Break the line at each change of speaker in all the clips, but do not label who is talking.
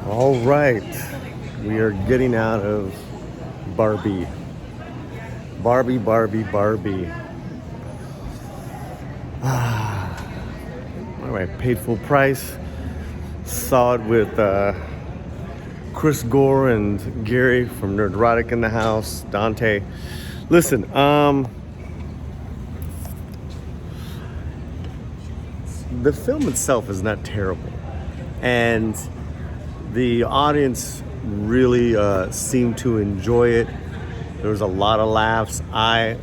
All right, we are getting out of Barbie. Barbie, Barbie, Barbie. All right, paid full price. Saw it with Chris Gore and Gary from Nerdrotic in the house. Dante. Listen, the film itself is not terrible, and the audience really seemed to enjoy it. There was a lot of laughs. I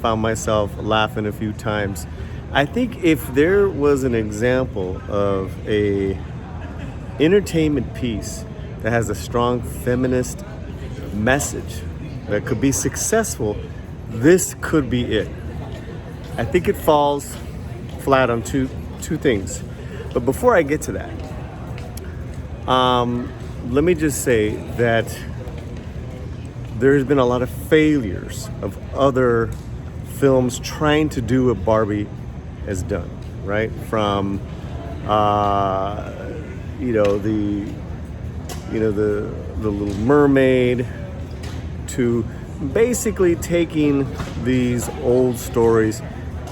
found myself laughing a few times. I think if there was an example of a entertainment piece that has a strong feminist message that could be successful, this could be it. I think it falls flat on two things. But before I get to that, let me just say that there's been a lot of failures of other films trying to do what Barbie has done, right? From the Little Mermaid to basically taking these old stories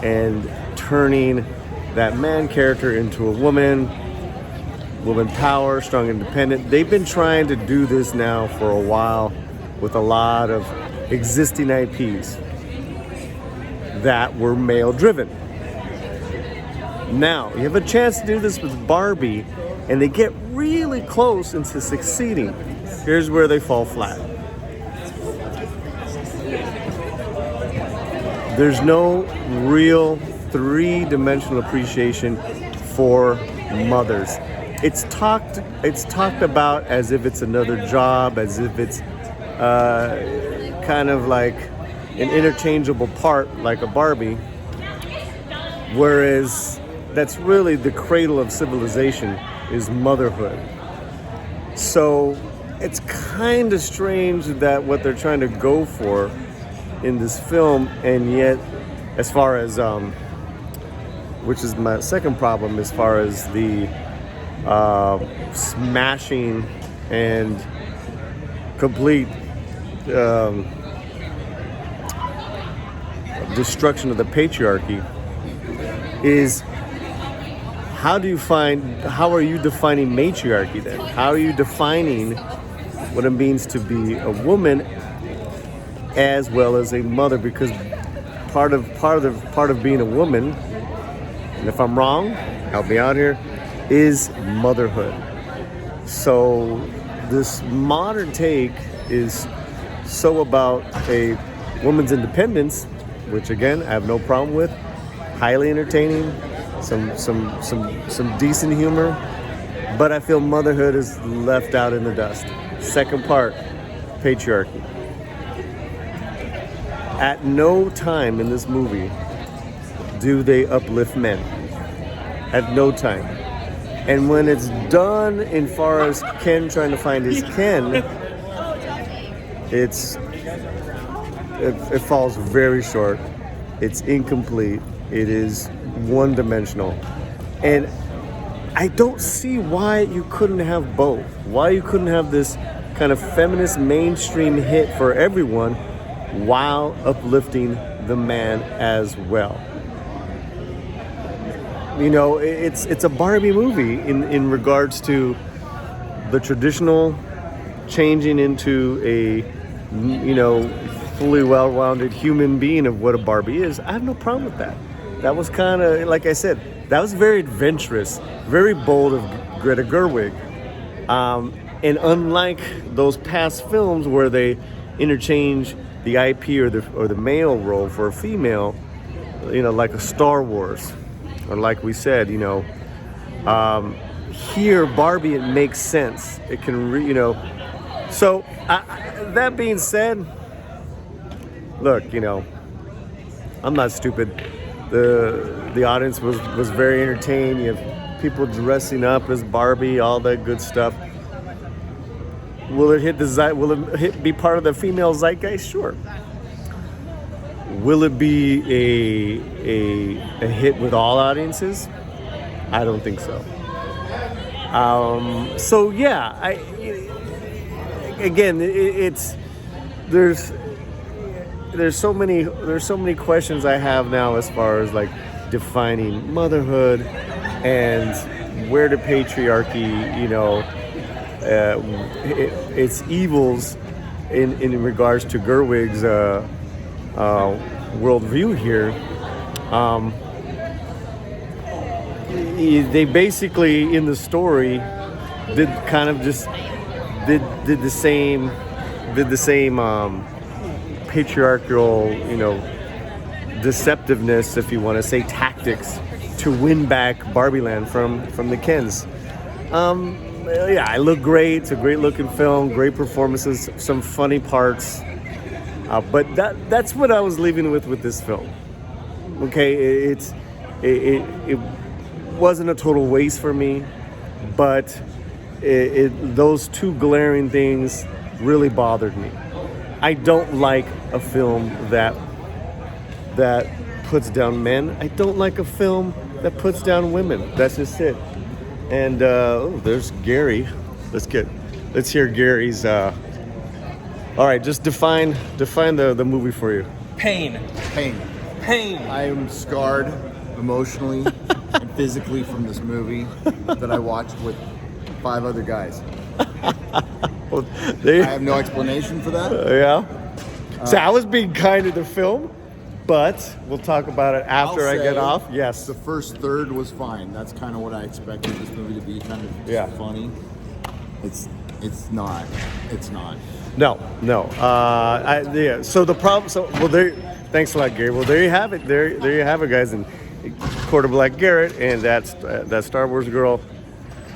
and turning that man character into a woman power, strong, independent. They've been trying to do this now for a while with a lot of existing IPs that were male driven. Now, you have a chance to do this with Barbie, and they get really close into succeeding. Here's where they fall flat. There's no real three-dimensional appreciation for mothers. It's talked about as if it's another job, as if it's kind of like an interchangeable part, like a Barbie, whereas that's really the cradle of civilization is motherhood. So it's kind of strange that what they're trying to go for in this film, and yet, as far as which is my second problem, as far as the smashing and complete destruction of the patriarchy, is how are you defining matriarchy then? How are you defining what it means to be a woman as well as a mother? Because part of being a woman, and if I'm wrong, help me out here, is motherhood. So this modern take is so about a woman's independence, which again I have no problem with, highly entertaining, some decent humor, but I feel motherhood is left out in the dust. Second part, patriarchy. At no time in this movie do they uplift men. At no time. And when it's done in far as Ken trying to find his Ken, it falls very short. It's incomplete. It is one-dimensional. And I don't see why you couldn't have both. Why you couldn't have this kind of feminist mainstream hit for everyone while uplifting the man as well. You know, it's a Barbie movie in regards to the traditional changing into a, fully well-rounded human being of what a Barbie is. I have no problem with that. That was kind of, like I said, that was very adventurous, very bold of Greta Gerwig. And unlike those past films where they interchange the IP or the male role for a female, like a Star Wars, or like we said, here Barbie, it makes sense. It can, So that being said, look, I'm not stupid. The audience was very entertained. You have people dressing up as Barbie, all that good stuff. Will it be part of the female zeitgeist? Sure. Will it be a hit with all audiences? I don't think so. So yeah, it's there's so many questions I have now as far as like defining motherhood and where the patriarchy, its evils in regards to Gerwig's worldview here. They basically in the story did the same patriarchal, deceptiveness, if you want to say, tactics to win back Barbie Land from the Kens. Yeah, it looked great. It's a great looking film, great performances, some funny parts. But that's what I was leaving with this film. Okay, it wasn't a total waste for me, but those two glaring things really bothered me. I don't like a film that puts down men. I don't like a film that puts down women. That's just it. And there's Gary. Let's hear Gary's. All right, just define the movie for you.
Pain.
I am scarred emotionally and physically from this movie that I watched with 5 other guys.
Well,
I have no explanation for that.
Yeah. So I was being kind to the film, but we'll talk about it after I get off. Yes.
The first third was fine. That's kind of what I expected this movie to be, kind of funny. It's not.
No. Yeah. So the problem. There. Thanks a lot, Gary. Well, there you have it. There you have it, guys. And Quarter Black Garrett and that Star Wars girl.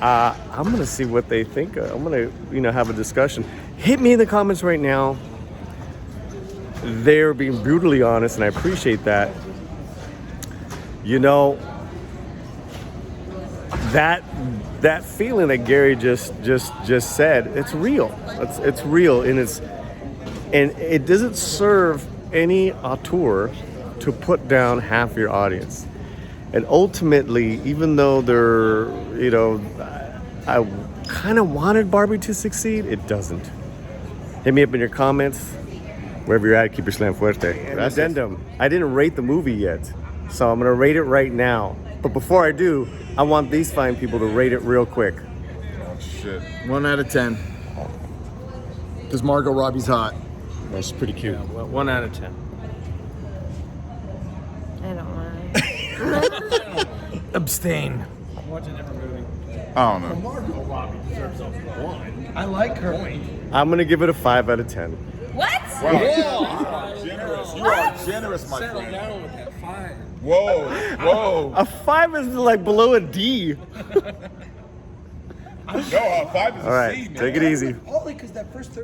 I'm gonna see what they think. I'm gonna have a discussion. Hit me in the comments right now. They're being brutally honest, and I appreciate that. That feeling that Gary just said, it's real. It's real, and it doesn't serve any auteur to put down half your audience. And ultimately, even though I kind of wanted Barbie to succeed, it doesn't. Hit me up in your comments. Wherever you're at, keep your slam fuerte. An addendum. I didn't rate the movie yet, so I'm going to rate it right now. But before I do, I want these fine people to rate it real quick.
Oh, shit. 1 out of 10. Because Margot Robbie's hot.
That's pretty cute.
Yeah, well, 1 out of 10.
I don't mind.
Abstain. I'm watching every movie.
I don't know.
Margot Robbie deserves a 1. I like her.
I'm going to give it a 5 out of 10.
What?
Wow. Yeah. Generous. You are generous, my
Settle
friend.
down with that 5.
Whoa.
A 5 is like below a D.
No, a 5 is
All right,
a C, man.
take it easy.
Only because that first 30